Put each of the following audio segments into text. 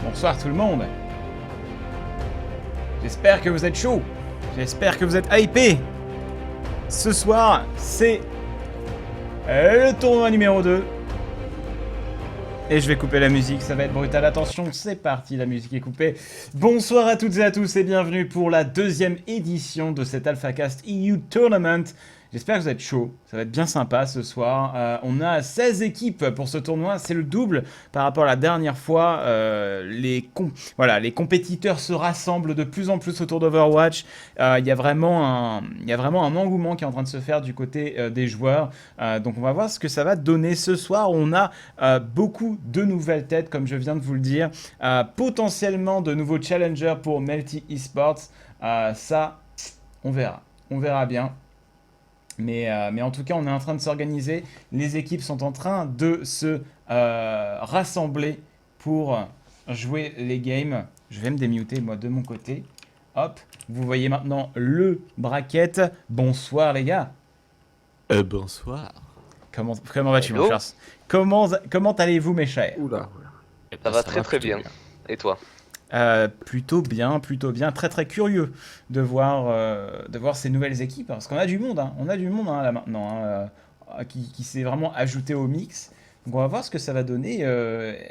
bonsoir tout le monde. J'espère que vous êtes chaud. J'espère que vous êtes hypés. Ce soir, c'est le tournoi numéro 2. Et je vais couper la musique, ça va être brutal. Attention, c'est parti, la musique est coupée. Bonsoir à toutes et à tous et bienvenue pour la deuxième édition de cet AlphaCast EU Tournament. J'espère que vous êtes chaud, ça va être bien sympa ce soir. On a 16 équipes pour ce tournoi, c'est le double par rapport à la dernière fois. Les compétiteurs se rassemblent de plus en plus autour d'Overwatch. Il y a vraiment un engouement qui est en train de se faire du côté des joueurs. Donc on va voir ce que ça va donner ce soir. On a beaucoup de nouvelles têtes, comme je viens de vous le dire. Potentiellement de nouveaux challengers pour Melty Esports. Ça, on verra. On verra bien. Mais en tout cas, on est en train de s'organiser. Les équipes sont en train de se rassembler pour jouer les games. Je vais me démuter, moi, de mon côté. Hop, vous voyez maintenant le bracket. Bonsoir, les gars. Bonsoir. Comment vas-tu, mon cher? Comment allez-vous, mes chers? Oula. Ça va très bien. Et toi? Plutôt bien, très très curieux de voir ces nouvelles équipes, parce qu'on a du monde, on a du monde là maintenant, qui s'est vraiment ajouté au mix. Donc on va voir ce que ça va donner.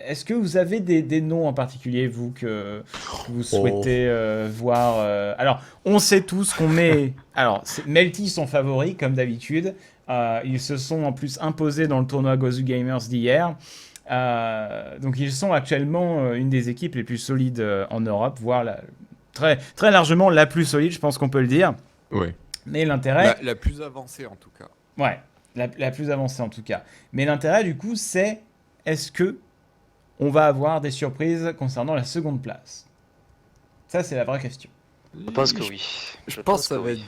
Est-ce que vous avez des noms en particulier, vous, que vous souhaitez voir Alors, on sait tous qu'on met... Alors, Melty sont favoris, comme d'habitude. Ils se sont en plus imposés dans le tournoi Gozu Gamers d'hier. Donc ils sont actuellement une des équipes les plus solides en Europe, voire très, très largement la plus solide, je pense qu'on peut le dire. Oui. Mais l'intérêt... La plus avancée en tout cas. Ouais, la plus avancée en tout cas. Mais l'intérêt du coup, c'est est-ce que on va avoir des surprises concernant la seconde place? Ça, c'est la vraie question. Je pense que oui. Je pense que ça va être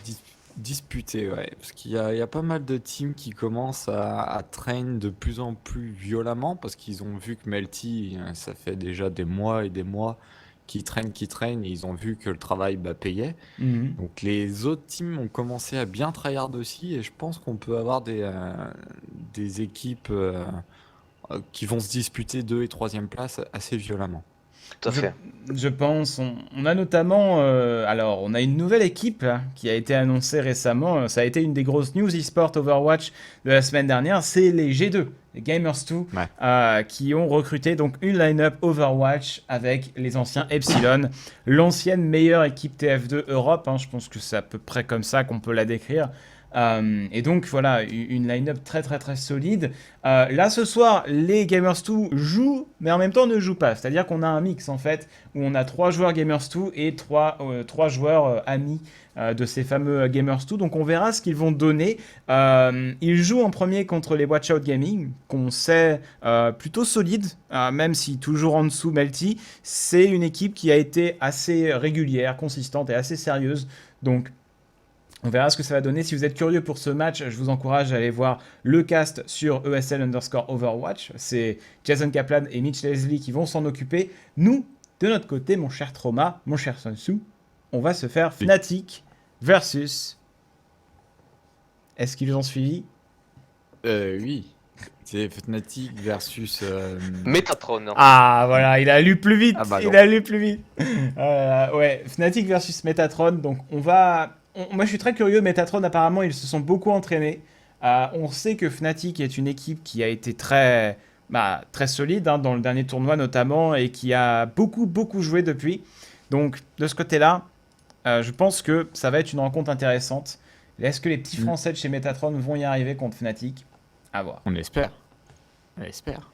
disputé, ouais. Parce qu'il y a pas mal de teams qui commencent à train de plus en plus violemment parce qu'ils ont vu que Melty, ça fait déjà des mois et des mois qu'ils traînent, et ils ont vu que le travail payait. Donc les autres teams ont commencé à bien tryhard aussi et je pense qu'on peut avoir des équipes qui vont se disputer 2 et 3e place assez violemment. Tout à fait. Je pense. On a notamment... alors, on a une nouvelle équipe là, qui a été annoncée récemment. Ça a été une des grosses news e-sport Overwatch de la semaine dernière. C'est les G2, les Gamers 2, qui ont recruté donc une line-up Overwatch avec les anciens Epsilon, l'ancienne meilleure équipe TF2 Europe. Je pense que c'est à peu près comme ça qu'on peut la décrire. Et donc voilà, une line-up très très très solide. Là ce soir, les Gamers 2 jouent, mais en même temps ne jouent pas. C'est-à-dire qu'on a un mix en fait, où on a 3 joueurs Gamers 2 et 3 joueurs amis de ces fameux Gamers 2. Donc on verra ce qu'ils vont donner. Ils jouent en premier contre les Watch Out Gaming, qu'on sait plutôt solide, même si toujours en dessous Melty. C'est une équipe qui a été assez régulière, consistante et assez sérieuse. Donc on verra ce que ça va donner. Si vous êtes curieux pour ce match, je vous encourage à aller voir le cast sur ESL_Overwatch. C'est Jason Kaplan et Mitch Leslie qui vont s'en occuper. Nous, de notre côté, mon cher Trauma, mon cher Sunsu, on va se faire Fnatic versus... Est-ce qu'ils ont suivi? Oui. C'est Fnatic versus... Metatron. Ah, voilà, il a lu plus vite. Il a lu plus vite. Ouais, Fnatic versus Metatron. Donc, on va... Moi, je suis très curieux. Metatron, apparemment, ils se sont beaucoup entraînés. On sait que Fnatic est une équipe qui a été très solide dans le dernier tournoi notamment et qui a beaucoup joué depuis. Donc, de ce côté-là, je pense que ça va être une rencontre intéressante. Est-ce que les petits Français de chez Metatron vont y arriver contre Fnatic? À voir. On espère. On espère.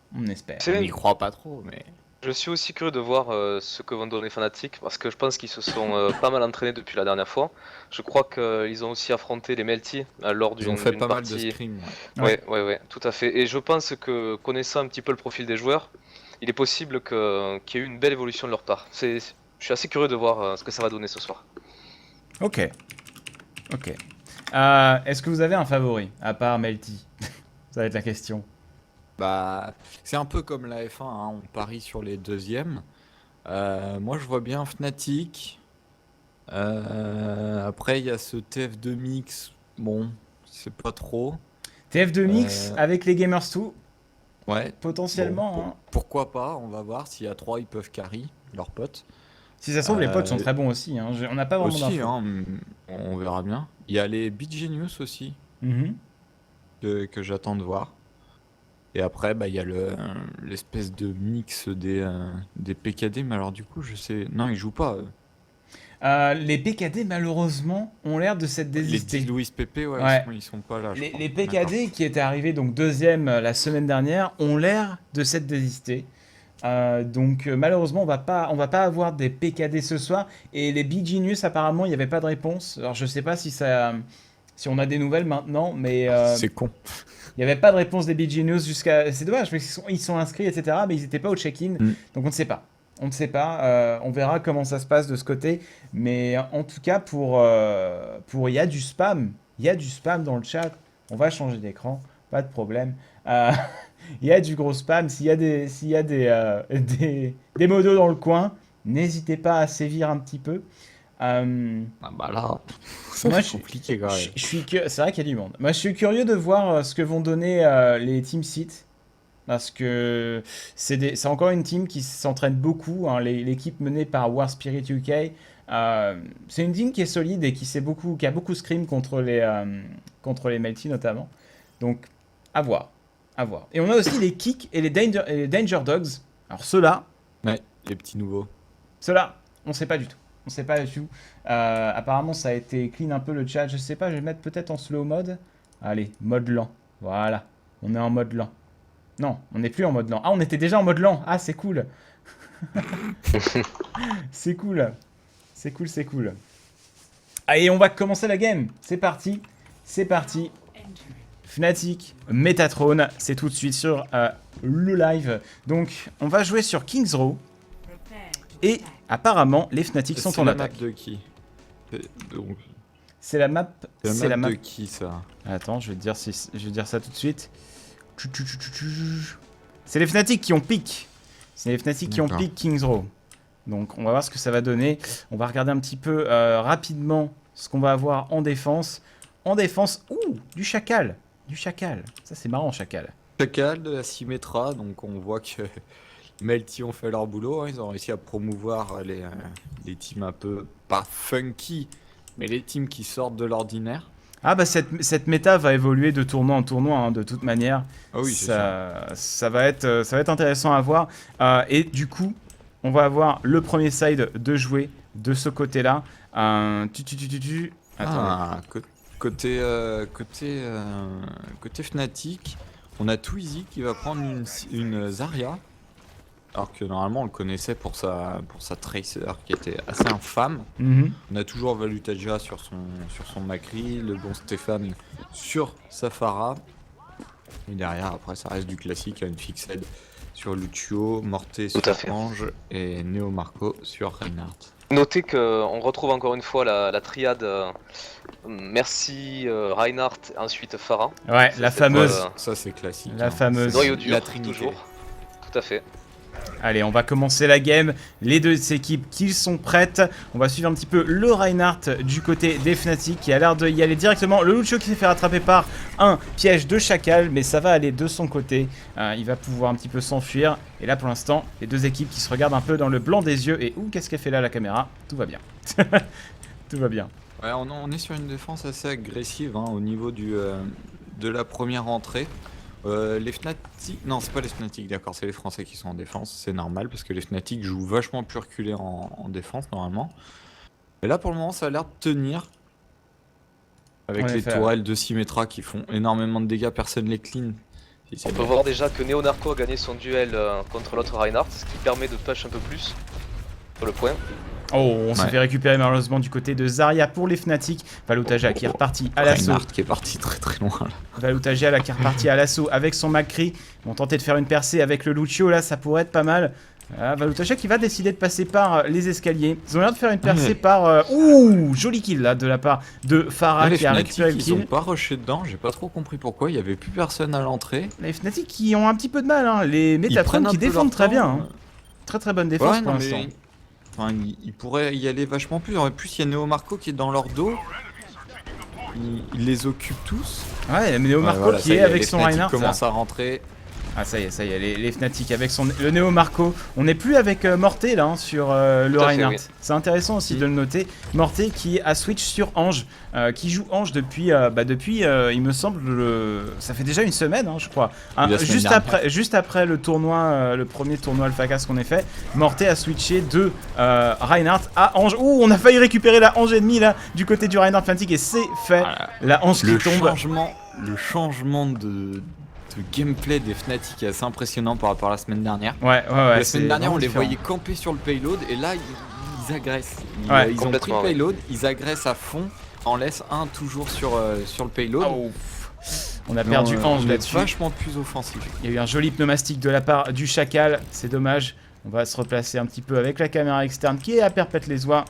On n'y croit pas trop, mais... Je suis aussi curieux de voir ce que vont donner Fnatic parce que je pense qu'ils se sont pas mal entraînés depuis la dernière fois. Je crois qu'ils ont aussi affronté les Melty lors d'une partie. Ils ont fait pas mal de scrims. Ouais, tout à fait. Et je pense que connaissant un petit peu le profil des joueurs, il est possible qu'il y ait eu une belle évolution de leur part. Je suis assez curieux de voir ce que ça va donner ce soir. Ok. Est-ce que vous avez un favori à part Melty? Ça va être la question. C'est un peu comme la F1, on parie sur les deuxièmes. Moi je vois bien Fnatic. Après il y a ce TF2 mix, bon, c'est pas trop. TF2 mix avec les Gamers 2. Ouais. Potentiellement. Bon, Hein. pourquoi pas, on va voir. S'il y a 3, ils peuvent carry leurs potes. Si ça se trouve, les potes sont Euh, très bons aussi. Hein. On n'a pas vraiment Aussi, d'infos. hein, on verra bien. Il y a les Beat Genius aussi, Mhm. que j'attends de voir. Et après, bah, il y a l'espèce de mix des PKD, mais alors du coup, je sais... Non, ils jouent pas. Les PKD, malheureusement, ont l'air de s'être Les désistés. 10 Louis PP, ouais, Ouais. ils sont pas là, je Les, crois. les D'accord. PKD qui étaient arrivés donc deuxième la semaine dernière ont l'air de s'être désistés. Donc malheureusement on va pas avoir des PKD ce soir et les Big Genius apparemment il n'y avait pas de réponse. Alors je sais pas si on a des nouvelles maintenant mais C'est con. il n'y avait pas de réponse des Big Genius jusqu'à c'est dommage parce qu'ils sont inscrits etc mais ils n'étaient pas au check-in Mm. donc on ne sait pas. On ne sait pas, on verra comment ça se passe de ce côté, mais en tout cas pour il y a du spam dans le chat. On va changer d'écran, pas de problème. Il y a du gros spam. S'il y a des modos dans le coin, n'hésitez pas à sévir un petit peu. Euh, Ah bah là, Moi, c'est compliqué quand même. c'est vrai qu'il y a du monde. Moi, je suis curieux de voir ce que vont donner les team seats. Parce que c'est encore une team qui s'entraîne beaucoup. Hein, l'équipe menée par War Spirit UK. C'est une team qui est solide et qui a beaucoup scrim contre les Melty notamment. Donc, à voir. À voir. Et on a aussi les Kicks et les Danger Dogs. Alors ceux-là, Ouais, les petits nouveaux. on sait pas du tout. On sait pas du tout. Apparemment, ça a été clean un peu le chat. Je sais pas, je vais mettre peut-être en slow mode. Allez, mode lent. Voilà. On est en mode lent. Non, on n'est plus en mode lent. Ah, on était déjà en mode lent. Ah, c'est cool. C'est cool. C'est cool, c'est cool. Allez, on va commencer la game. C'est parti. C'est parti. Fnatic, Metatron, c'est tout de suite sur le live. Donc, on va jouer sur Kings Row. Et apparemment, les Fnatic sont en la attaque. map de qui? Donc, C'est la map. c'est la map de qui ça? Attends, je vais te dire ça tout de suite. C'est les Fnatic qui ont pick. C'est les Fnatic qui ont D'accord. pick Kings Row. Donc, on va voir ce que ça va donner. On va regarder un petit peu rapidement ce qu'on va avoir en défense. En défense, du chacal. Du chacal. Ça, c'est marrant, chacal. Chacal de la Symmetra, donc on voit que Melty ont fait leur boulot, hein. Ils ont réussi à promouvoir les teams un peu, pas funky, mais les teams qui sortent de l'ordinaire. Ah bah cette méta va évoluer de tournoi en tournoi hein, de toute manière. Ah oui, c'est ça. Ça va être intéressant à voir. Et du coup, on va avoir le premier side de jouer de ce côté-là. Attends. Ah, côté Fnatic, on a Twizy qui va prendre une Zarya. Alors que normalement on le connaissait pour sa Tracer qui était assez infâme. Mhm. On a toujours Valutaja sur son Macri, le bon Stéphane sur sa Pharah. Et derrière, après, ça reste du classique, il y a une Fixed sur Lucio, Morté sur Tout à fait. Ange et Neo Marco sur Reinhardt. Notez qu'on retrouve encore une fois la triade Merci Reinhardt, ensuite Pharah. Ouais, la fameuse. Ça c'est classique. La fameuse. Noyau C'est dur, la Trinité. toujours. Tout à fait. Allez, on va commencer la game. Les deux équipes qui sont prêtes. On va suivre un petit peu le Reinhardt du côté des Fnatic qui a l'air de y aller directement. Le Lucio qui s'est fait rattraper par un piège de chacal, mais ça va aller de son côté. Il va pouvoir un petit peu s'enfuir. Et là, pour l'instant, les deux équipes qui se regardent un peu dans le blanc des yeux. Et qu'est-ce qu'elle fait là, la caméra? Tout va bien. Tout va bien. Ouais, on est sur une défense assez agressive hein, au niveau de la première entrée. Les Fnatic, non c'est pas les Fnatic, d'accord, c'est les Français qui sont en défense, c'est normal parce que les Fnatic jouent vachement plus reculés en défense normalement. Et là pour le moment ça a l'air de tenir. Avec En les effet, tourelles de Symmetra qui font énormément de dégâts, personne les clean. Si, c'est On peut bien. voir déjà que Neo Narco a gagné son duel contre l'autre Reinhardt, ce qui permet de push un peu plus sur le point. Oh, on s'est Ouais. fait récupérer malheureusement du côté de Zarya pour les Fnatic. Valutaja qui est reparti à l'assaut. Reinhardt qui est parti très très loin là. Valutaja là qui est reparti à l'assaut avec son Macri. Ils vont tenter de faire une percée avec le Lucio là, ça pourrait être pas mal. Valutaja qui va décider de passer par les escaliers. Ils ont l'air de faire une percée Ouais. par... joli kill là de la part de Pharah les qui a Fnatic récupéré le ils ont kill. pas rushé dedans, j'ai pas trop compris pourquoi, il y avait plus personne à l'entrée. Les Fnatic qui ont un petit peu de mal, hein. Les Ils Metatron prennent un qui peu leur défendent très temps. bien. Hein. Très très bonne défense Ouais, pour non, l'instant. mais... Enfin, il pourrait y aller vachement plus. En plus, il y a Neo Marco qui est dans leur dos. Il les occupe tous. Ouais, mais Neo Marco Ouais, voilà, qui ça y est avec les son Fnatic Reinhardt. commence à rentrer. Ah ça y est, les Fnatic avec le Néo Marco. On n'est plus avec Morté là sur le Tout à fait, Reinhardt. oui. C'est intéressant aussi de le noter. Morté qui a switch sur Ange, qui joue Ange depuis, il me semble, ça fait déjà une semaine, hein, je crois. La semaine Juste après le tournoi, le premier tournoi AlphaCast qu'on ait fait, Morté a switché de Reinhardt à Ange. Ouh, on a failli récupérer la Ange ennemie là du côté du Reinhardt Fnatic et c'est fait. Voilà. La Ange qui tombe. Le changement de gameplay des Fnatic est assez impressionnant par rapport à la semaine dernière. Ouais, La semaine dernière, vraiment on les différent. voyait camper sur le payload et là, ils agressent. Ouais, Ils ont pris complètement, le ouais. payload, ils agressent à fond, en laissent un toujours sur le payload. Oh. On a perdu Non, Ange on est là-dessus. vachement plus offensif. Il y a eu un joli pneumatique de la part du Chacal, c'est dommage. On va se replacer un petit peu avec la caméra externe qui est à perpète les oies.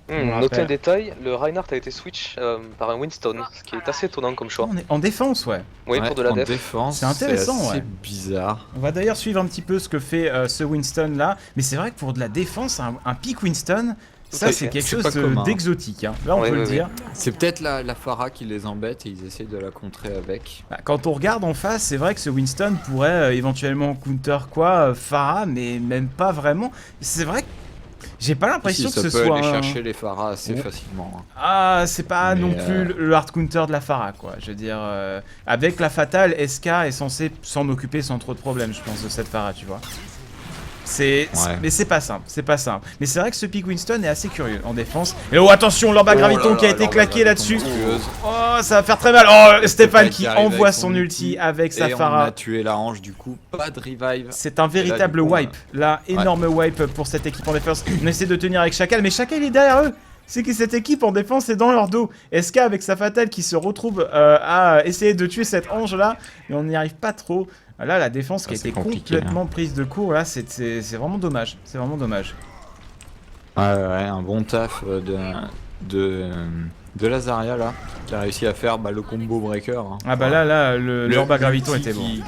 On Notez rappelle. un détail, le Reinhardt a été switch par un Winston, ce qui est assez étonnant comme choix. On est en défense, ouais. Oui, Ouais, pour de la en def. défense, C'est intéressant, c'est assez ouais. bizarre. On va d'ailleurs suivre un petit peu ce que fait ce Winston là. Mais c'est vrai que pour de la défense, un pick Winston, ça à c'est fait. quelque C'est chose pas commun. d'exotique. Hein. Là on Oui, peut oui, le oui. dire. C'est peut-être la Pharah qui les embête et ils essayent de la contrer avec. Bah, quand on regarde en face, c'est vrai que ce Winston pourrait éventuellement counter quoi, Pharah, mais même pas vraiment. C'est vrai que j'ai pas l'impression Si, que ça ce peut soit aller un- chercher les Pharah assez Oh. facilement. Hein. Ah, c'est pas Mais, non plus le hard counter de la Pharah, quoi. Je veux dire, avec la fatale, SK est censé s'en occuper sans trop de problèmes, je pense, de cette Pharah, tu vois. Mais c'est pas simple, c'est pas simple. Mais c'est vrai que ce pick Winston est assez curieux en défense. Et oh, attention, l'orba graviton qui a été claqué là-dessus. Oh, ça va faire très mal. Oh, Stéphane qui arrive envoie avec son son ulti ulti. avec sa Et on Pharah. a tué la hanche du coup, pas de revive. C'est un véritable du coup, wipe. Là, énorme wipe pour cette équipe en défense. On essaie de tenir avec Chacal, mais Chacal est derrière eux. C'est que cette équipe en défense est dans leur dos. SK avec sa fatale qui se retrouve à essayer de tuer cette ange là, mais on n'y arrive pas trop. Là, la défense qui a c'est été compliqué, complètement prise de court, là, c'est vraiment dommage. C'est vraiment dommage. Ouais, un bon taf de Lazaria là, qui a réussi à faire le combo breaker. Hein. Ah bah là, l'orba graviton l'ulti était bon. qui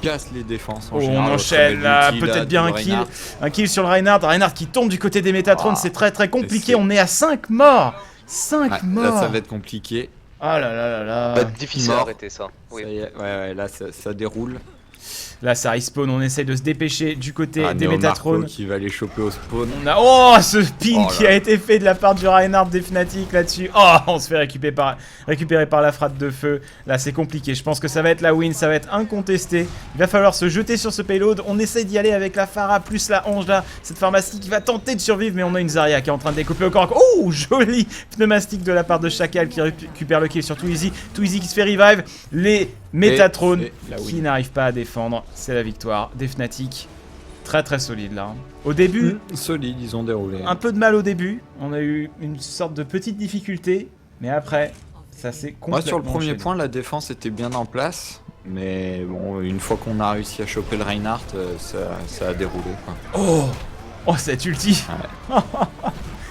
casse les défenses. En Oh, général, on au enchaîne travers de là, l'ulti, peut-être bien du un kill. Reinhardt. Un kill sur le Reinhardt. Reinhardt qui tombe du côté des Métatrons, Ah, c'est très très compliqué. c'est- On est à 5 morts. 5 Ouais, morts. là ça va être compliqué. Ah là là là là. Va être difficile à mort. arrêter ça. Oui. Ça y est, ouais, là ça déroule. Là, ça respawn. On essaie de se dépêcher du côté des Neo Métatrons. Marco qui va les choper au spawn. On a... Oh, ce pin Oh qui là. a été fait de la part du Reinhardt des Fnatic là-dessus. Oh, on se fait récupérer par la frappe de feu. Là, c'est compliqué. Je pense que ça va être la win, ça va être incontesté. Il va falloir se jeter sur ce payload. On essaie d'y aller avec la Pharah plus la Ange là. Cette pharmacie qui va tenter de survivre, mais on a une Zarya qui est en train de découper au corps à corps. Oh, joli pneumastique de la part de Chacal qui récupère le kill sur Twizy. Twizy qui se fait revive. Les Métatrons Et la qui win. n'arrivent pas à défendre. C'est la victoire des Fnatic. Très très solide là. Au début, Solide, ils ont déroulé. un peu de mal au début, on a eu une sorte de petite difficulté, mais après, ça s'est complètement Moi sur le premier enchaîné. point, la défense était bien en place. Mais bon, une fois qu'on a réussi à choper le Reinhardt, ça a déroulé. Quoi. Oh, cette ulti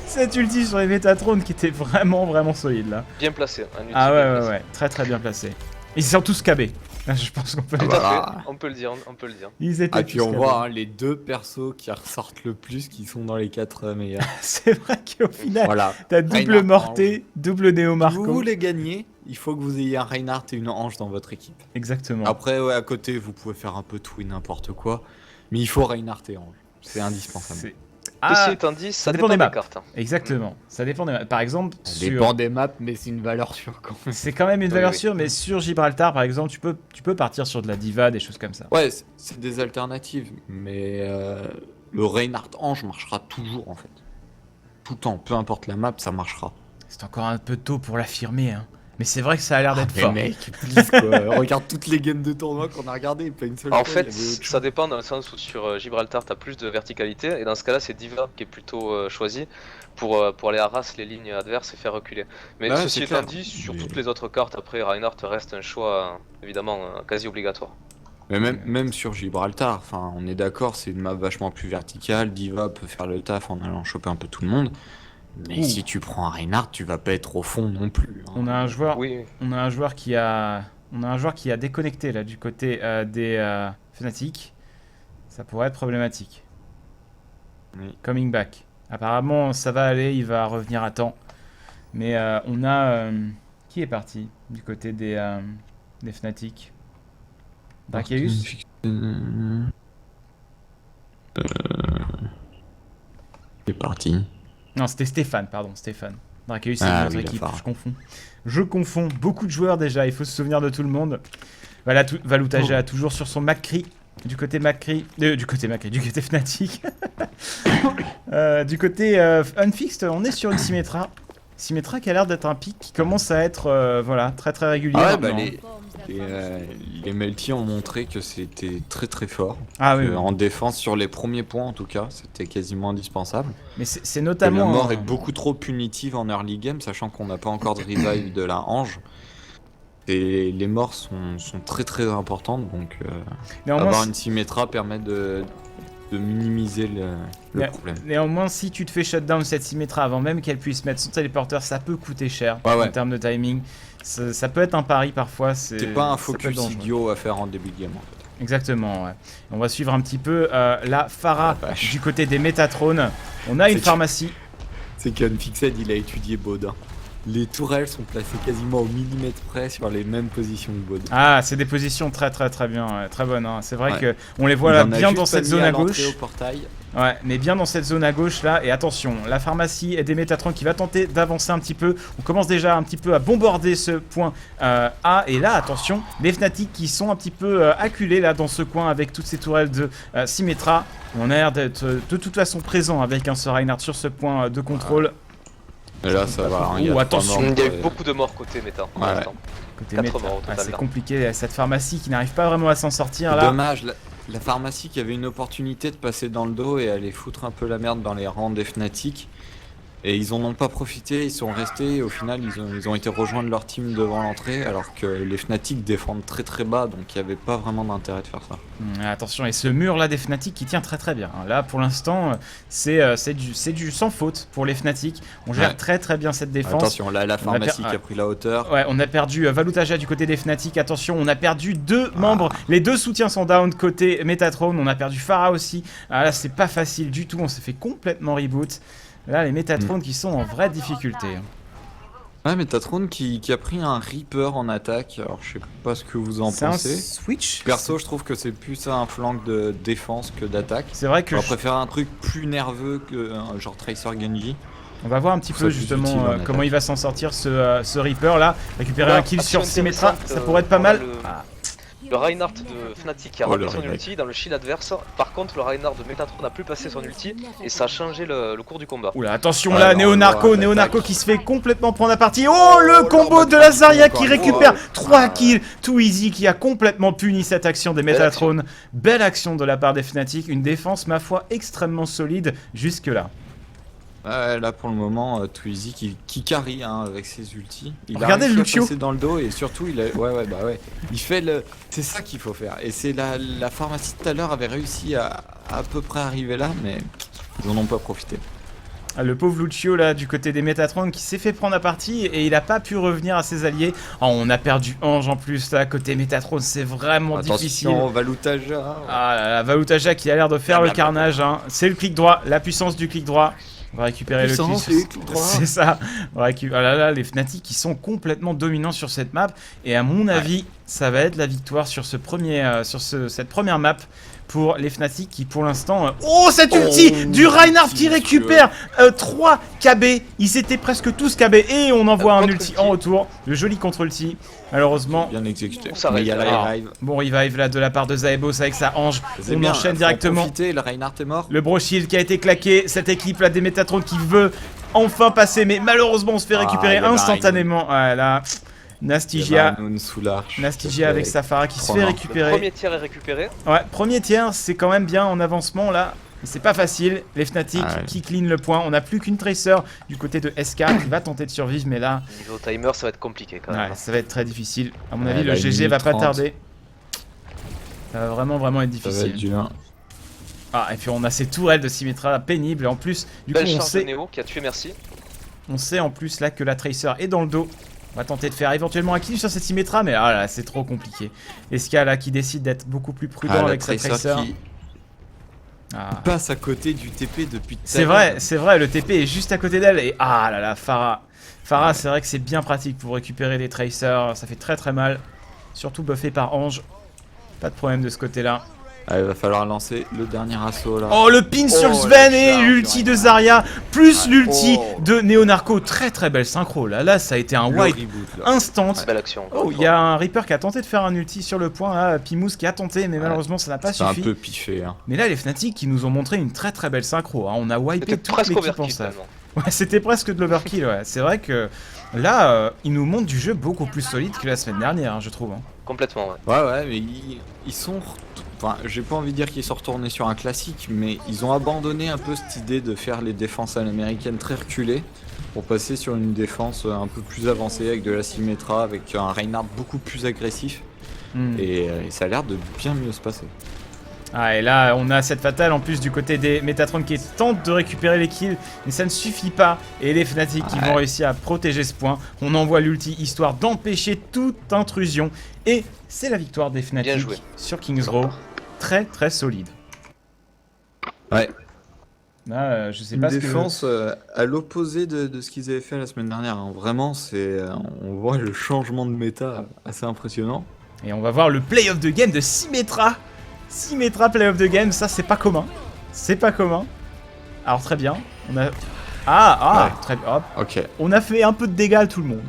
Cette ulti sur les Métatrons qui était vraiment solide là. Bien placé. Un ulti Ah bien ouais, placé. très très bien placé. Ils sont tous cabés. Là, je pense qu'on peut Tout le Voilà. dire. à fait. On peut le dire, on peut le dire. Ils étaient Ah, puis tous on cabés. voit les deux persos qui ressortent le plus, qui sont dans les 4 meilleurs. C'est vrai qu'au final, Voilà. t'as double Reinhardt, Morté, double Néo Si vous Marco. voulez gagner, il faut que vous ayez un Reinhardt et une Ange dans votre équipe. Exactement. Après, ouais, à côté, vous pouvez faire un peu tout et n'importe quoi. Mais il faut Reinhardt et Ange. C'est indispensable. C'est- Ceci Ah, étant dit, ça dépend dépend des des maps. cartes. exactement. Ça dépend des... Par exemple, Ça sur... dépend des maps, mais c'est une valeur sûre quand même. C'est quand même une Oui, valeur oui. sûre, mais sur Gibraltar, par exemple, tu peux partir sur de la diva, des choses comme ça. Ouais, c'est des alternatives. Mais le Reinhardt Ange marchera toujours en fait. Tout le temps, peu importe la map, ça marchera. C'est encore un peu tôt pour l'affirmer, hein. Mais c'est vrai que ça a l'air d'être Mais fort. mec, please, quoi. Regarde toutes les games de tournoi qu'on a regardées, pas une seule En fois, fait, il y avait autre ça chose. dépend dans le sens où sur Gibraltar, t'as plus de verticalité, et dans ce cas-là, c'est Diva qui est plutôt choisi pour aller harass les lignes adverses et faire reculer. Mais Ouais, ceci c'est étant clair. dit, sur Mais- toutes les autres cartes, après, Reinhardt reste un choix évidemment quasi obligatoire. Mais même sur Gibraltar, enfin, on est d'accord, c'est une map vachement plus verticale. Diva peut faire le taf en allant choper un peu tout le monde. Mais Ouh. si tu prends un Reinhardt, tu vas pas être au fond non plus. hein. On a un joueur, Oui, on a un joueur qui a déconnecté là du côté des Fnatic. Ça pourrait être problématique. Oui. Coming back. Apparemment, ça va aller, il va revenir à temps. Mais on a qui est parti du côté des Fnatic. Brachelius. C'est parti. Non, c'était Stéphane, pardon, Stéphane. Drakeus, c'est Ah une autre oui, équipe, d'accord. je confonds. Beaucoup de joueurs déjà, il faut se souvenir de tout le monde. Voilà, Valutaja toujours sur son McCree. Du côté McCree. Du côté Fnatic. Du côté Unfixed, on est sur une Symmetra. Symmetra qui a l'air d'être un pic qui commence à être voilà, très très régulier. Ah ouais, maintenant. les Melty ont montré que c'était très très fort. Ah oui, oui. En défense, sur les premiers points en tout cas, c'était quasiment indispensable. Mais c'est Que notamment. la mort est beaucoup trop punitive en early game, sachant qu'on n'a pas encore de revive de la Ange. Et les morts sont très très importantes, donc Néanmoins, avoir une Symmetra permet de minimiser le problème. néanmoins, si tu te fais shutdown cette Symmetra avant même qu'elle puisse mettre son téléporteur, ça peut coûter cher Ouais, ouais. en termes de timing. Ça peut être un pari parfois. C'est pas un ça peut être focus dangereux. idiot à faire en début de game en fait. Exactement, ouais. On va suivre un petit peu la Pharah Ah, vache. du côté des Métatrones. On a une C'est- pharmacie. C'est qu'Unfixed il a étudié Baudin. Les tourelles sont placées quasiment au millimètre près sur les mêmes positions que Baudin. Ah, c'est des positions très bien, ouais, très bonnes. Hein. C'est vrai Ouais. que on les voit Il là en a bien juste dans pas cette mis zone à l'entrée gauche. au portail. Ouais, mais bien dans cette zone à gauche là. Et attention, la pharmacie et des Métatrons qui va tenter d'avancer un petit peu. On commence déjà un petit peu à bombarder ce point A. Et là, attention, les Fnatic qui sont un petit peu acculés là dans ce coin avec toutes ces tourelles de Symmetra. On a l'air d'être de toute façon présent avec un Sir Reinhardt sur ce point de contrôle. Et là ça va. hein, il y a Ouh, trois attention. morts, Il y a eu beaucoup de morts côté méta. pour Ouais. l'instant. Côté 4 méta. morts au Ah, total, c'est là. compliqué, cette pharmacie qui n'arrive pas vraiment à s'en sortir là. Dommage, la pharmacie qui avait une opportunité de passer dans le dos et aller foutre un peu la merde dans les rangs des Fnatic. Et ils en ont pas profité, ils sont restés et au final ils ont été rejoindre leur team devant l'entrée alors que les Fnatic défendent très très bas donc il n'y avait pas vraiment d'intérêt de faire ça. Attention, et ce mur là des Fnatic qui tient très bien. Là pour l'instant c'est du sans faute pour les Fnatic. On gère Ouais. très bien cette défense. Attention, là la pharmacie qui a pris la hauteur. Ouais, on a perdu Valutaja du côté des Fnatic. Attention, on a perdu deux membres. Les deux soutiens sont down côté Métatron. On a perdu Pharah aussi. Ah, là, c'est pas facile du tout. On s'est fait complètement reboot. Là, les Métatrons qui sont en vraie difficulté. Ouais, mais Tatron qui a pris un Reaper en attaque. Alors je sais pas ce que vous en C'est un pensez. switch. Perso, je trouve que c'est plus un flanc de défense que d'attaque. C'est vrai que J'aurais préféré un truc plus nerveux que genre Tracer Genji. on va voir un petit Ça peu plus justement utile en attaque. comment il va s'en sortir ce Reaper là. Récupérer Voilà, un kill action sur Symmetra, intéressante, ça pourrait être pas on a mal. le- Ah, Le Reinhardt de Fnatic qui a Oh, ramené le son Reinhardt. ulti dans le shield adverse. Par contre, le Reinhardt de Métatron n'a plus passé son ulti et ça a changé le cours du combat. Oula, attention Ouais, là, non, Néo-Narco, ouais, Néo-Narco l'attaque. qui se fait complètement prendre à partie. Oh, le combo de la Zarya qui récupère 3 kills. Too Easy qui a complètement puni cette action des Métatrons. Belle action de la part des Fnatic. Une défense, ma foi, extrêmement solide jusque-là. Ouais, là pour le moment, Twizy qui carry hein, avec ses ultis. Il Regardez a le réussi à Lucio. passer dans le dos et surtout il a... ouais. Il fait le... C'est ça qu'il faut faire. Et c'est la pharmacie tout à l'heure avait réussi à peu près arriver là, mais ils en ont pas profité. Ah, le pauvre Lucio là du côté des Métatrons qui s'est fait prendre à partie et il a pas pu revenir à ses alliés. Oh, on a perdu Ange en plus là côté Métatrons, c'est vraiment difficile. Attention, Valutaja. Ah là là, Valutaja qui a l'air de faire le carnage. Hein. C'est le clic droit, la puissance du clic droit. On va récupérer le Puissance clic. du clic droit. C'est ça. On va récupérer. Ah là là, les Fnatic qui sont complètement dominants sur cette map. Et à mon avis, ça va être la victoire sur cette première map pour les Fnatic qui pour l'instant... Oh, cette ulti du Reinhardt qui récupère 3 KB. Ils étaient presque tous KB. Et on envoie un ulti en retour. Le joli contre-ulti. Malheureusement, Bien exécuté. On s'arrête Mais il y a la là. revive. bon revive là de la part de Zaebos avec sa Ange. C'est On bien, enchaîne faut en directement. profiter, le Reinhardt est mort. Le Bro Shield qui a été claqué, cette équipe là des Métatrons qui veut enfin passer, mais malheureusement on se fait récupérer il y avait instantanément. Voilà, Nastigia, Sous l'arche. Nastigia avec Safara qui se Trop fait mort. Le récupérer. premier tir est récupéré. Ouais, premier tiers, c'est quand même bien en avancement là. Mais c'est pas facile, les Fnatic Ah ouais. qui clean le point. On n'a plus qu'une Tracer du côté de SK qui va tenter de survivre, mais là, Niveau timer, ça va être compliqué quand même. ouais, ça va être très difficile. À mon Ouais, avis, là, le une GG minute va pas 30. tarder. Ça va vraiment être Ça va être difficile. dur. Ah, et puis on a ces tourelles de Symmetra pénibles. Et en plus, du coup, Belle on charge sait. de Néo qui a tué Merci. On sait en plus là que la Tracer est dans le dos. On va tenter de faire éventuellement un kill sur cette Symmetra, mais ah là, c'est trop compliqué. Eska là qui décide d'être beaucoup plus prudent Ah, la avec sa Tracer. qui Ah. passe à côté du TP depuis tout à C'est l'heure. vrai, le TP est juste à côté d'elle. Et ah là là, Pharah. Pharah, c'est vrai que c'est bien pratique pour récupérer des Tracers. Ça fait très mal. Surtout buffé par Ange. Pas de problème de ce côté-là. Il va falloir lancer le dernier assaut là. Oh, le pin sur Oh, Sven la et charge, l'ulti de rien. Zarya, plus Ouais. l'ulti Oh. de Neonarco. Très très belle synchro. Là, ça a été un Le wipe reboot, là. instant. Belle action. encore Oh, une il y a un Reaper qui a tenté de faire un ulti sur le point, là, Pimous qui a tenté, mais malheureusement ça n'a pas C'est un suffi. peu piffé. Hein. Mais là, les Fnatic qui nous ont montré une très très belle synchro, hein. On a fois. wipé C'était toute presque l'équipe en overkill staff. tellement. Ouais, c'était presque de l'overkill, ouais. C'est vrai que là, ils nous montrent du jeu beaucoup plus solide que la semaine dernière, hein, je trouve. Hein. Complètement, ouais. Ouais, mais ils sont. Enfin, j'ai pas envie de dire qu'ils sont retournés sur un classique, mais ils ont abandonné un peu cette idée de faire les défenses à l'américaine très reculées pour passer sur une défense un peu plus avancée avec de la Symmetra, avec un Reinhardt beaucoup plus agressif. Hmm. Et ça a l'air de bien mieux se passer. Ah, et là, on a cette fatale en plus du côté des Metatron qui tentent de récupérer les kills, mais ça ne suffit pas. Et les Fnatic qui vont réussir à protéger ce point. On envoie l'ulti histoire d'empêcher toute intrusion. Et c'est la victoire des Bien Fnatic joué. sur Kings Row. Très très solide. Ouais, Là, je sais une pas ce que... défense à l'opposé de ce qu'ils avaient fait la semaine dernière. Hein. Vraiment, on voit le changement de méta assez impressionnant. Et on va voir le play of the game de Symmetra. Symmetra play of the game, ça c'est pas commun. C'est pas commun. Alors très bien. On a... Ouais. très bien. Hop. Ok. On a fait un peu de dégâts à tout le monde.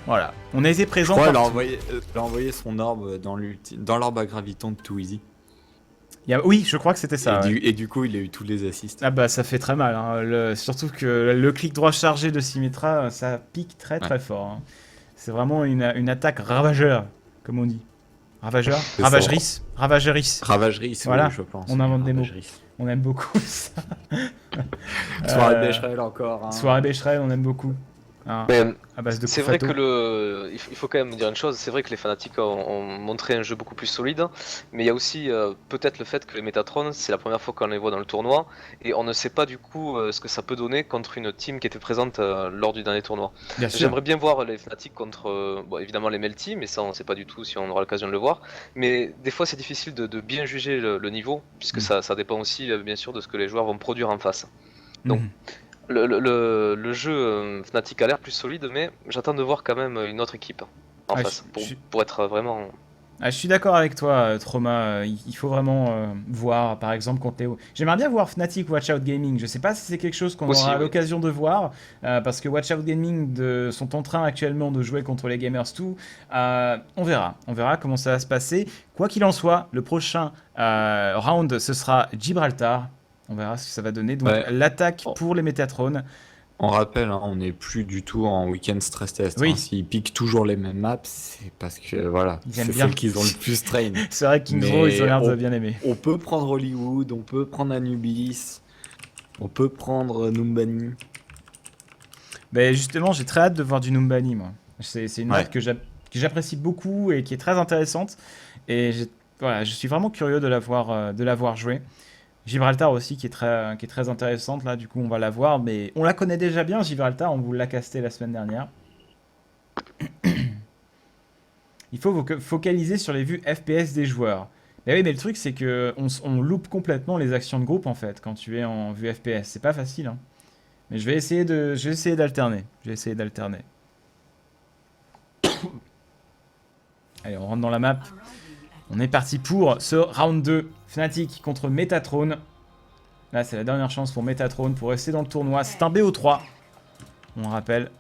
Voilà. On a été Je présents crois partout. qu'il a envoyé son orbe dans l'orbe à graviton de Too Easy. Oui, je crois que c'était ça. Ouais. Et du coup, il a eu tous les assists. Ah bah ça fait très mal. Hein. Surtout que le clic droit chargé de Symmetra, ça pique très très fort. Hein. C'est vraiment une attaque ravageur, comme on dit. Ravageur C'est Ravageris Ravageris. Ravagerie, c'est Voilà, oui, je pense. on invente des mots. Ravagerie. On aime beaucoup ça. Soirée Euh, Becherel encore. Hein. Soirée Becherel, on aime beaucoup. Hein, Mais à base de c'est coups vrai que fataux. il faut quand même dire une chose, c'est vrai que les fanatiques ont montré un jeu beaucoup plus solide, mais il y a aussi peut-être le fait que les Metatron, c'est la première fois qu'on les voit dans le tournoi, et on ne sait pas du coup ce que ça peut donner contre une team qui était présente lors du dernier tournoi. Bien sûr. J'aimerais bien voir les Fnatic contre, bon, évidemment les Melty, mais ça on sait pas du tout si on aura l'occasion de le voir, mais des fois c'est difficile de bien juger le niveau, puisque ça dépend aussi bien sûr de ce que les joueurs vont produire en face. Donc, Mhm. le jeu Fnatic a l'air plus solide, mais j'attends de voir quand même une autre équipe en Ah, face je suis- pour être vraiment. Ah, je suis d'accord avec toi, Trauma. Il faut vraiment voir, par exemple, contre les... J'aimerais bien voir Fnatic Watch Out Gaming. Je sais pas si c'est quelque chose qu'on Aussi, aura oui. l'occasion de voir, parce que Watch Out Gaming sont en train actuellement de jouer contre les Gamers 2. On verra comment ça va se passer. Quoi qu'il en soit, le prochain round, ce sera Gibraltar. On verra ce que ça va donner. Donc, Ouais. l'attaque pour les Metatron. On rappelle, hein, on n'est plus du tout en week-end stress test. Oui. Hein. S'ils piquent toujours les mêmes maps, c'est parce que voilà, Ils aiment c'est bien. celles qu'ils ont le plus train. C'est vrai que Kings Mais Row, ils ont l'air de on- bien aimer. On peut prendre Hollywood, on peut prendre Anubis, on peut prendre Numbani. Ben justement, j'ai très hâte de voir du Numbani, moi. C'est une map Ouais. que j'apprécie beaucoup et qui est très intéressante. Et voilà, je suis vraiment curieux de la voir jouer. Gibraltar aussi, qui est très intéressante, là, du coup, on va la voir. Mais on la connaît déjà bien, Gibraltar, on vous l'a casté la semaine dernière. Il faut focaliser sur les vues FPS des joueurs. Mais oui, mais le truc, c'est que on loupe complètement les actions de groupe, en fait, quand tu es en vue FPS. C'est pas facile, hein. Mais je vais essayer d'alterner. Allez, on rentre dans la map. On est parti pour ce round 2. Fnatic contre Metatron. Là, c'est la dernière chance pour Metatron pour rester dans le tournoi. C'est un BO3. On rappelle.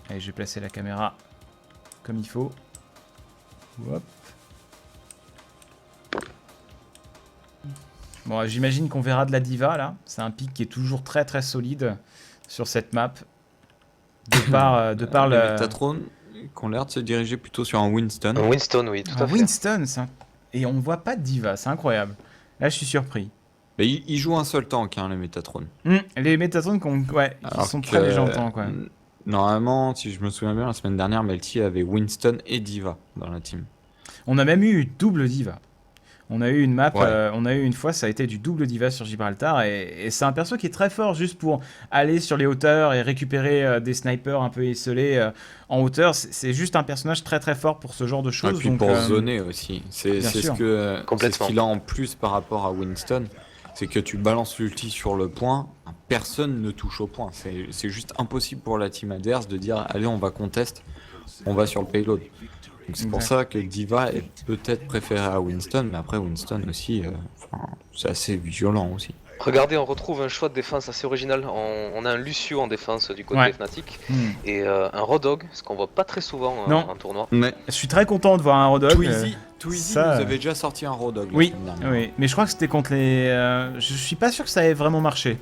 Allez, je vais placer la caméra comme il faut. Hop. Bon, j'imagine qu'on verra de la diva là. C'est un pick qui est toujours très très solide sur cette map. De par les le. Metatron qui ont l'air de se diriger plutôt sur un Winston. Un Winston, oui, tout à fait. Winston, et on ne voit pas de diva, c'est incroyable. Là, je suis surpris. Mais ils jouent un seul tank, hein, les Metatron. Les Metatron qui sont très légers en temps, quoi. Normalement, si je me souviens bien, la semaine dernière, Melty avait Winston et Diva dans la team. On a même eu double diva. On a eu une map, Ouais. on a eu une fois, ça a été du double diva sur Gibraltar, et c'est un perso qui est très fort juste pour aller sur les hauteurs et récupérer des snipers un peu esselés en hauteur. C'est juste un personnage très très fort pour ce genre de Et choses. puis donc, pour zoner aussi. C'est bien ce sûr. que c'est ce Complètement. qu'il a en plus par rapport à Winston. C'est que tu balances l'ulti sur le point, personne ne touche au point. C'est juste impossible pour la team adverse de dire allez, on va contest, on va sur le payload. Donc c'est pour ça que Diva est peut-être préféré à Winston, mais après Winston aussi, c'est assez violent aussi. Regardez, on retrouve un choix de défense assez original. On a un Lucio en défense du côté Fnatic et un Rodog, ce qu'on voit pas très souvent en tournoi. Mais Je suis très content de voir un Rodog. Twizy ça, nous avait déjà sorti un Rodog. Oui, mais je crois que c'était contre les... je suis pas sûr que ça ait vraiment marché.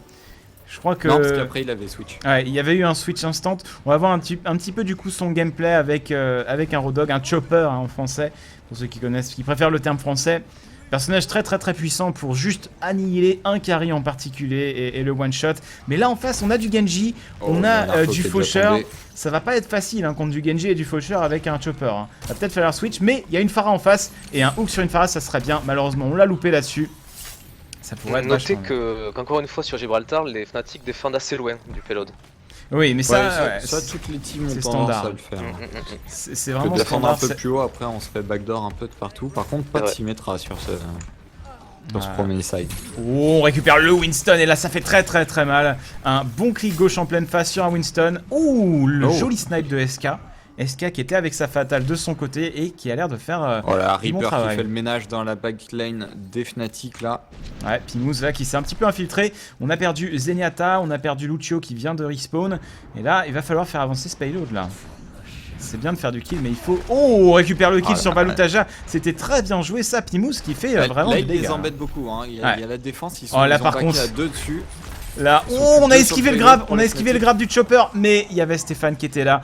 Je crois que... Non, parce qu'après il avait switch. Ouais, il y avait eu un switch instant. On va voir un petit peu du coup son gameplay avec un Rodog, un chopper en français, pour ceux qui connaissent, qui préfèrent le terme français. Personnage très puissant pour juste annihiler un carry en particulier et le one shot. Mais là en face on a du Genji, on a du faucheur. Ça va pas être facile contre du Genji et du faucheur avec un chopper. Va peut-être falloir switch, mais il y a une Pharah en face et un hook sur une Pharah ça serait bien. Malheureusement on l'a loupé là-dessus. Ça pourrait être Notez qu'encore une fois sur Gibraltar, les Fnatic défendent assez loin du payload. Oui, mais ça, toutes les teams ont tendance standard. à le faire. C'est On vraiment peut défendre un standard. peu plus haut, après on se fait backdoor un peu de partout. Par contre, pas de Symmetra sur ce premier side. Oh, on récupère le Winston et là ça fait très mal. Un bon clic gauche en pleine face sur un Winston. Ouh, le joli snipe de SK. SK qui était avec sa fatale de son côté et qui a l'air de faire Voilà, du bon Reaper qui travail. fait le ménage dans la backline des Fnatic là. Ouais, Pimous là qui s'est un petit peu infiltré. On a perdu Zenyatta, on a perdu Lucio qui vient de respawn. Et là, il va falloir faire avancer ce payload là. C'est bien de faire du kill, mais il faut... Oh, on récupère le kill sur Balutaja. C'était très bien joué ça, Pimous qui fait vraiment là, des il dégâts. les embête beaucoup. Hein. Il y a la défense, ils sont là, ils ont par backé contre, à 2 dessus. Là, Ils sont oh, on a plus esquivé sur le le grab, payload on a pour esquivé les le grab du chopper, mais il y avait Stéphane qui était là.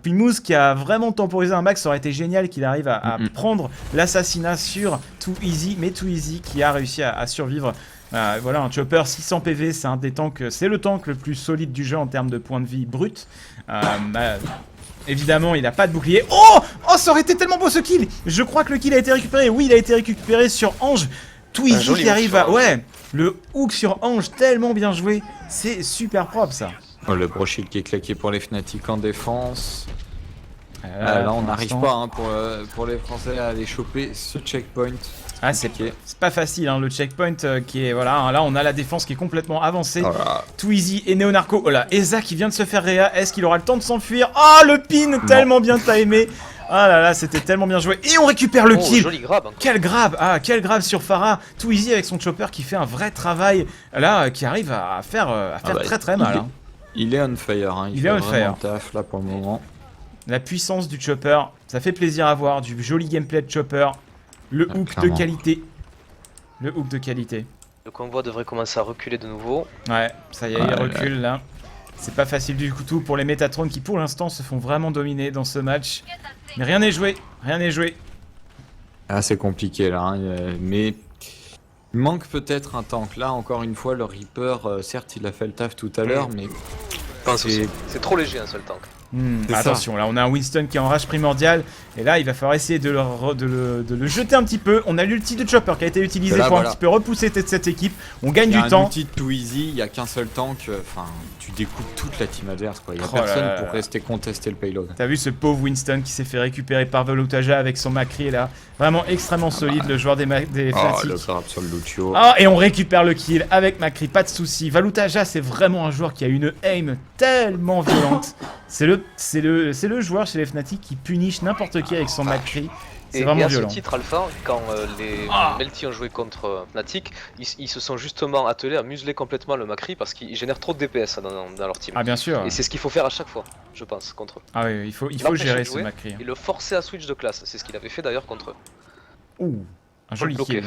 Pimous qui a vraiment temporisé un max, ça aurait été génial qu'il arrive à prendre l'assassinat sur Too Easy, mais Too Easy qui a réussi à survivre. Voilà, un chopper 600 PV, c'est un des tanks, c'est le tank le plus solide du jeu en termes de points de vie brut. Évidemment, il n'a pas de bouclier. Oh, ça aurait été tellement beau ce kill. Je crois que le kill a été récupéré. Oui, il a été récupéré sur Ange. Too Easy qui arrive à... Ouais, le hook sur Ange, tellement bien joué. C'est super propre ça. Oh, le brochure qui est claqué pour les Fnatic en défense. Là, on n'arrive pas hein, pour les Français à aller choper ce checkpoint. C'est pas facile, hein, le checkpoint qui est... Voilà, là on a la défense qui est complètement avancée. Too Easy et Neonarco. Oh là, Eza qui vient de se faire réa. Est-ce qu'il aura le temps de s'enfuir? Oh, le pin tellement bien timé. Ah là là, c'était tellement bien joué. Et on récupère le kill. Joli grab. Quel grab. Quel grab sur Pharah. Too Easy avec son chopper qui fait un vrai travail. Là, qui arrive à faire très mal. Il est on fire. Hein. Il est on fire. Taf, là pour le moment. La puissance du chopper, ça fait plaisir à voir. Du joli gameplay de chopper. Le hook de qualité. Le hook de qualité. Le convoi devrait commencer à reculer de nouveau. Ouais, ça y est, il recule là. C'est pas facile du tout pour les Métatrons qui pour l'instant se font vraiment dominer dans ce match. Mais rien n'est joué, rien n'est joué. Ah, c'est compliqué là, hein, mais il manque peut-être un tank. Là, encore une fois, le Reaper, certes, il a fait le taf tout à l'heure, mais c'est trop léger un seul tank. Attention, là on a un Winston qui est en rage primordial. Et là il va falloir essayer de le jeter un petit peu. On a l'ulti de Chopper qui a été utilisé pour un petit peu repousser cette équipe. On gagne du temps. Il y a un ulti de Too Easy, il n'y a qu'un seul tank. Enfin, tu découpes toute la team adverse quoi. Il n'y a personne pour rester contester le payload. T'as vu ce pauvre Winston qui s'est fait récupérer par Balutaja avec son Macri là. Vraiment extrêmement solide le joueur des Fnatic. Le grab sur le Lucio. Et on récupère le kill avec Macri, pas de soucis. Balutaja c'est vraiment un joueur qui a une aim tellement violente. C'est le joueur chez les Fnatic qui punish n'importe qui avec son Macri. C'est vraiment violent. Et à ce titre Alpha, quand les Melty ont joué contre Fnatic, ils se sont justement attelés à museler complètement le Macri parce qu'il génère trop de DPS dans leur team. Ah bien sûr. Et c'est ce qu'il faut faire à chaque fois, je pense, contre eux. Ah oui, il faut gérer ce Macri. Et le forcer à switch de classe, c'est ce qu'il avait fait d'ailleurs contre eux. Ouh, un joli kill.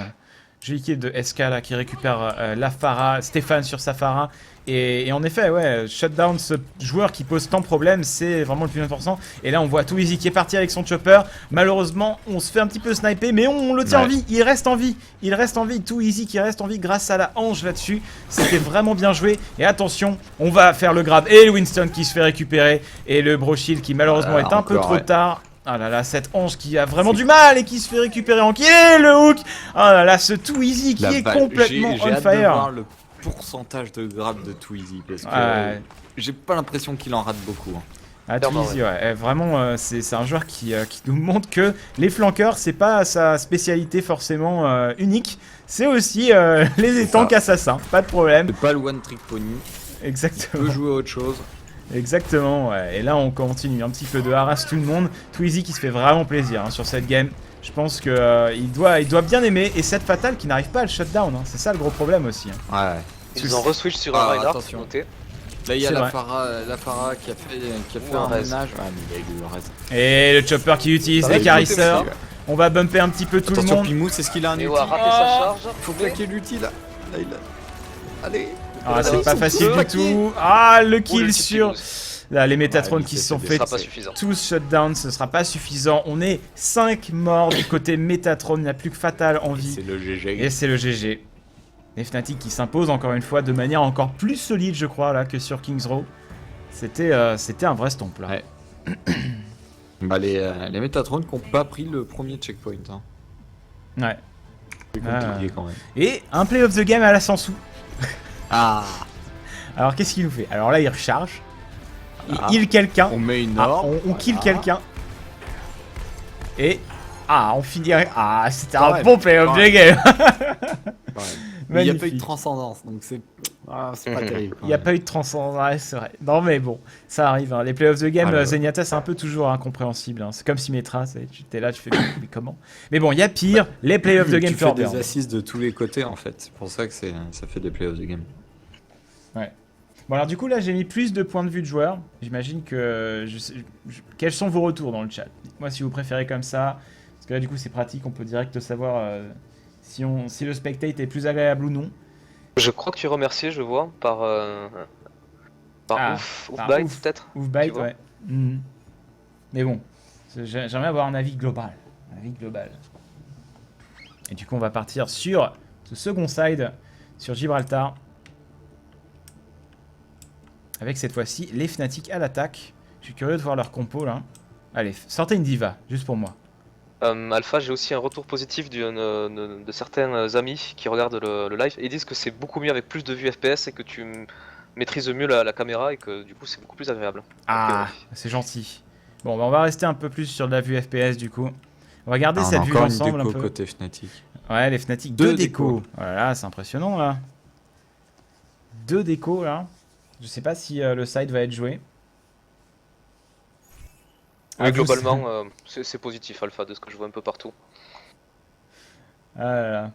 Joli kill de SK là qui récupère la Pharah, Stéphane sur sa Pharah. Et en effet, ouais, shutdown ce joueur qui pose tant de problèmes, c'est vraiment le plus important. Et là, on voit Too Easy qui est parti avec son chopper. Malheureusement, on se fait un petit peu sniper, mais on le tient en vie. Il reste en vie. Il reste en vie. Too Easy qui reste en vie grâce à la hanche là-dessus. C'était vraiment bien joué. Et attention, on va faire le grab. Et le Winston qui se fait récupérer. Et le Broshield qui malheureusement est un peu trop tard. Ah là là, cette hanche qui a vraiment du mal et qui se fait récupérer en kill. Et le hook. Ah là là, ce Too Easy qui est complètement on fire. Pourcentage de grab de Too Easy parce que j'ai pas l'impression qu'il en rate beaucoup. Too Easy, vraiment, c'est un joueur qui nous montre que les flanqueurs, c'est pas sa spécialité forcément unique. C'est aussi les tanks assassins, pas de problème. C'est pas le one trick pony. Exactement. Il peut jouer autre chose. Exactement, ouais. Et là on continue un petit peu de harass tout le monde. Twizy qui se fait vraiment plaisir hein, sur cette game. Je pense que il doit bien aimer. Et cette fatale qui n'arrive pas à le shutdown, hein. C'est ça le gros problème aussi. Hein. Ouais. Ils ont reswitch sur un Reinhardt, attention. noté. Là, il y a C'est la vrai. Farah qui a fait Ou un un raise. ménage. Ouais, mais il a eu le reste. Et le chopper qui utilise Ça les va, carisseurs. ouais. On va bumper un petit peu tout le Attention, monde. Pimous, est-ce qu'il a un Néo ulti a raté sa charge. Faut claquer l'ulti là. Là, Allez. Ah, c'est Ils pas sont facile deux. du tout. Ah, le Ou kill le sur... Tipimous. Là, les Métatrons Ouais, qui lui, se sont c'est- Ce fait sera pas suffisant. tous shutdown, ce sera pas suffisant. On est 5 morts du côté Métatron, il n'y a plus que Fatal en vie. C'est le GG. Et c'est le GG. Les Fnatic qui s'imposent encore une fois de manière encore plus solide, je crois, là, que sur Kings Row. C'était un vrai stomp, là. Ouais. Bah, les Métatrons qui n'ont pas pris le premier checkpoint. Hein. Ouais. C'est Ah. compliqué quand même. Et un play of the game à la Sansu. Ah. Alors, qu'est-ce qu'il nous fait? Alors là, il recharge. Il Ah. heal quelqu'un. On met une Ah, orbe. on kill voilà. quelqu'un. Et... Ah, on finirait... Ah, c'était Quand un même, bon play of quand the même. game. Ouais. Mais il n'y a pas eu de Magnifique. transcendance, donc c'est pas terrible. Il n'y a pas eu de transcendance, ouais, c'est vrai. Non mais bon, ça arrive. Hein. Les play of the game, Ah, le- Zenyatta, c'est un peu toujours incompréhensible. Hein. C'est comme Symmetra, tu es là, tu fais mais comment? Mais bon, il y a pire, les play of the game Tu fais for des Burn. assises de tous les côtés en fait. C'est pour ça que ça fait des play of the game. Bon alors du coup là, j'ai mis plus de points de vue de joueurs. J'imagine que... Quels sont vos retours dans le chat? Dites-moi si vous préférez comme ça. Parce que là du coup c'est pratique, on peut direct savoir si le spectate est plus agréable ou non. Je crois que tu es remercié, je vois, par Ah, par Oufbite Ouf. peut-être. Oufbite, Tu vois. ouais. Mhm. Mais bon, j'aimerais avoir un avis global. Un avis global. Et du coup, on va partir sur ce second side, sur Gibraltar. Avec cette fois-ci les Fnatic à l'attaque. Je suis curieux de voir leur compo là. Allez, sortez une diva, juste pour moi. Alpha, j'ai aussi un retour positif de certains amis qui regardent le live et ils disent que c'est beaucoup mieux avec plus de vue FPS et que tu maîtrises mieux la caméra et que du coup c'est beaucoup plus agréable. Ah, c'est gentil. Bon, bah, on va rester un peu plus sur de la vue FPS du coup. On va garder Ah, on cette a vue encore une ensemble un déco peu. côté Fnatic. Ouais, les Fnatic, Deux deux décos. décos. Voilà, c'est impressionnant là. Deux décos là. Je sais pas si le side va être joué. Oui, Ah, vous, globalement, c'est positif Alpha de ce que je vois un peu partout. Ah là là.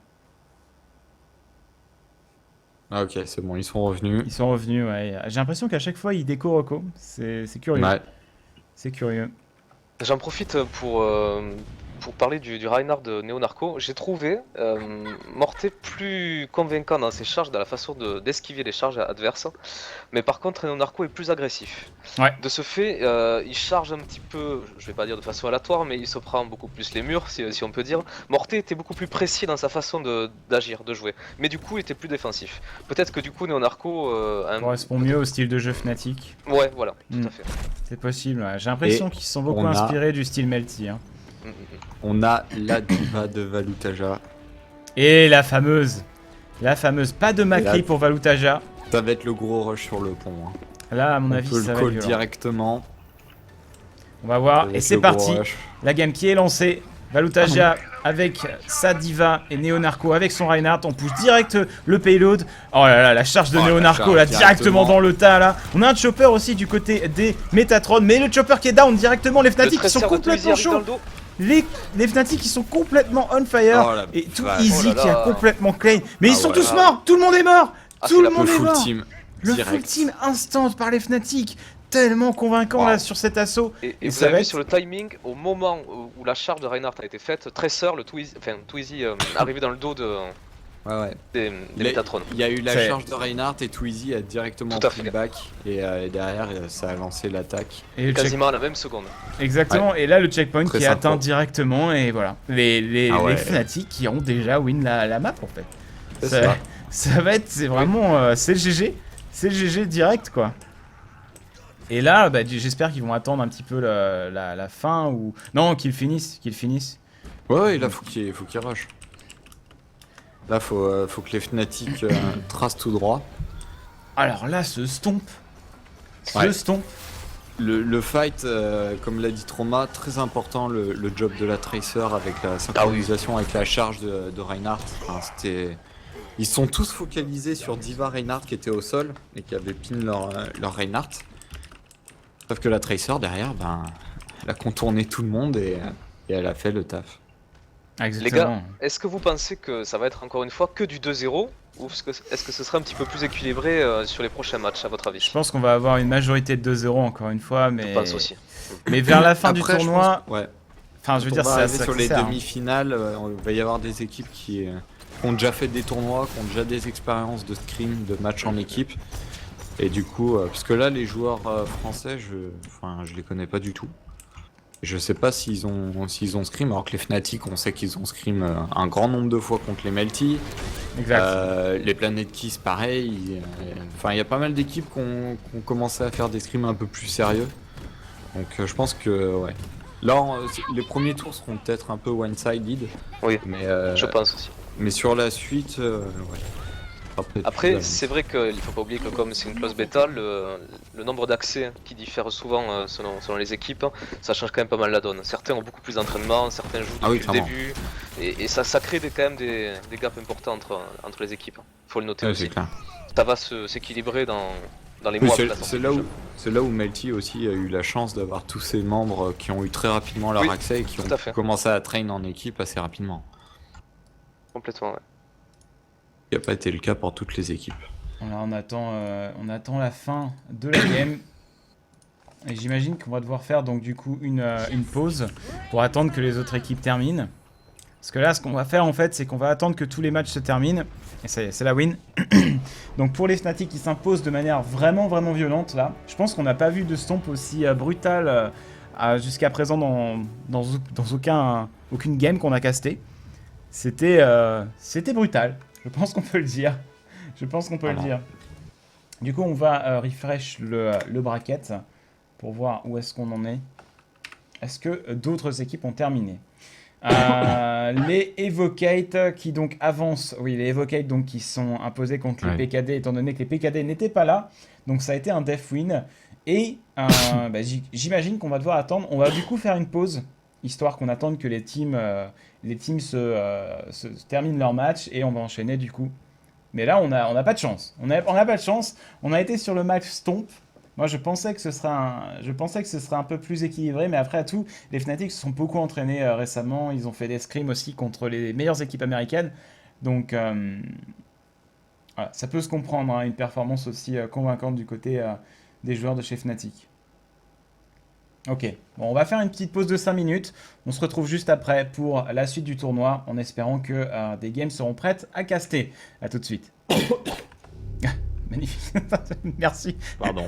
Ah, ok, c'est bon, ils sont revenus. Ils sont revenus, ouais. J'ai l'impression qu'à chaque fois ils déco Rocco. C'est curieux. Ouais. C'est curieux. J'en profite pour parler du Reinhardt de Neo Narco. J'ai trouvé Morté plus convaincant dans ses charges, dans la façon d'esquiver les charges adverses. Mais par contre, Neo Narco est plus agressif. Ouais. De ce fait, il charge un petit peu, je vais pas dire de façon aléatoire, mais il se prend beaucoup plus les murs, si on peut dire. Morté était beaucoup plus précis dans sa façon d'agir, de jouer. Mais du coup, il était plus défensif. Peut-être que du coup, Neo Narco a un... Correspond mieux au style de jeu Fnatic. Ouais, voilà, tout Mm. à fait. C'est possible, ouais. J'ai l'impression Et qu'ils se sont beaucoup on a- inspirés du style Melty. Hein. Mm, mm, mm. On a la diva de Valutaja. Et la fameuse. Pas de Macri Là- pour Valutaja. Ça va être le gros rush sur le pont. Hein. Là, à mon On avis, peut ça le va être call violent. directement. On va voir. Ça va Et être c'est le gros parti. rush. La game qui est lancée. Valutaja avec sa diva et Neo Narco avec son Reinhardt. On pousse direct le payload. Oh là là, la charge de Oh, Neo la Narco charge là, directement directement. dans le tas là. On a un chopper aussi du côté des Métatron. Mais le chopper qui est down directement. Les Le Fnatic qui sont tresseur de Twizy complètement arrive dans chauds. le dos. Les Fnatic qui sont complètement on fire. Oh la Et tout vache. Easy Oh là qui a là. complètement clean. Mais ils Ah sont ouais. tous morts. Tout le monde est mort. Ah, Tout c'est le la monde Le est full mort. team. Le direct. full team instant par les Fnatic. Tellement convaincant Wow. là sur cet assaut. Et Et vous ça avez va vu être- sur le timing, au moment où la charge de Reinhardt a été faite, Tracer, le Twizy arrivé dans le dos Ouais, ouais. des Les- Métatrons. Il y a eu la C'est- charge de Reinhardt et Twizy a directement Tout à pris fait. le back. Et derrière, ça a lancé l'attaque. Et le check- Quasiment à la même seconde. Exactement, et là le checkpoint Très qui est sympa. atteint directement, et voilà. Les Ah ouais. Fnatic qui ont déjà win la map en fait. C'est Ça, ça. ça va être, c'est vraiment, c'est le GG. C'est le GG direct quoi. Et là, bah, j'espère qu'ils vont attendre un petit peu la fin ou... Non, qu'ils finissent. Ouais, ouais, là, faut qu'il rush. Là, faut que les Fnatic tracent tout droit. Alors là, ce stomp. Ouais. Stomp. Le fight, comme l'a dit Trauma, très important le job de la Tracer avec la synchronisation avec la charge de Reinhardt. Enfin, ils sont tous focalisés sur Diva Reinhardt qui était au sol et qui avait pin leur Reinhardt. Sauf que la Tracer derrière, ben, elle a contourné tout le monde et elle a fait le taf. Ah, Les exactement. gars, est-ce que vous pensez que ça va être encore une fois que du 2-0 ou est-ce que ce sera un petit peu plus équilibré sur les prochains matchs à votre avis? Je pense qu'on va avoir une majorité de 2-0 encore une fois, Je mais pense aussi. mais vers la fin Après, du tournoi, ouais. enfin je veux Quand dire on va ça, arriver ça sur les sert, hein. demi-finales, il va y avoir des équipes qui ont déjà fait des tournois, qui ont déjà des expériences de scrim, de match en équipe. Et du coup, parce que là, les joueurs français, je les connais pas du tout. Je sais pas s'ils ont scrim, alors que les Fnatic, on sait qu'ils ont scrim un grand nombre de fois contre les Melty. Exact. Les Planet Kiss, pareil. Enfin, il y a pas mal d'équipes qui ont commencé à faire des scrims un peu plus sérieux. Donc je pense que, ouais. Là, les premiers tours seront peut-être un peu one-sided. Oui, Mais, je pense aussi. mais sur la suite, ouais. Après, c'est vrai qu'il faut pas oublier que comme c'est une close bêta, le nombre d'accès qui diffère souvent selon les équipes, ça change quand même pas mal la donne. Certains ont beaucoup plus d'entraînement, certains jouent depuis le clairement. début, et ça crée quand même des gaps importants entre les équipes. Faut le noter Ouais, aussi. c'est clair. Ça va s'équilibrer dans les Oui, mois après la sortie du jeu. c'est là où Melty aussi a eu la chance d'avoir tous ses membres qui ont eu très rapidement leur Oui, accès et qui tout ont à fait. commencé à train en équipe assez rapidement. Complètement, ouais. Ce qui n'a pas été le cas pour toutes les équipes. Voilà, on attend la fin de la game. Et j'imagine qu'on va devoir faire donc du coup une pause pour attendre que les autres équipes terminent. Parce que là, ce qu'on va faire en fait, c'est qu'on va attendre que tous les matchs se terminent. Et ça y est, c'est la win. Donc pour les Fnatic qui s'imposent de manière vraiment vraiment violente là, je pense qu'on n'a pas vu de stomp aussi brutal jusqu'à présent dans aucune game qu'on a casté. C'était brutal, je pense qu'on peut le dire. Je pense qu'on peut le dire. Du coup, on va refresh le bracket pour voir où est-ce qu'on en est. Est-ce que d'autres équipes ont terminé? Les Evocate qui donc avancent, oui, les Evocate donc qui sont imposés contre les PKD étant donné que les PKD n'étaient pas là, donc ça a été un death win et j'imagine qu'on va devoir attendre, on va du coup faire une pause histoire qu'on attende que les teams se terminent leur match et on va enchaîner du coup. Mais là on n'a pas de chance, on n'a pas de chance, on a été sur le match Stomp. Moi, je pensais que ce serait un peu plus équilibré, mais après tout, les Fnatic se sont beaucoup entraînés récemment. Ils ont fait des scrims aussi contre les meilleures équipes américaines. Donc, voilà, ça peut se comprendre, hein, une performance aussi convaincante du côté des joueurs de chez Fnatic. Ok, bon, on va faire une petite pause de 5 minutes. On se retrouve juste après pour la suite du tournoi, en espérant que des games seront prêtes à caster. A tout de suite. Magnifique. Merci. Pardon.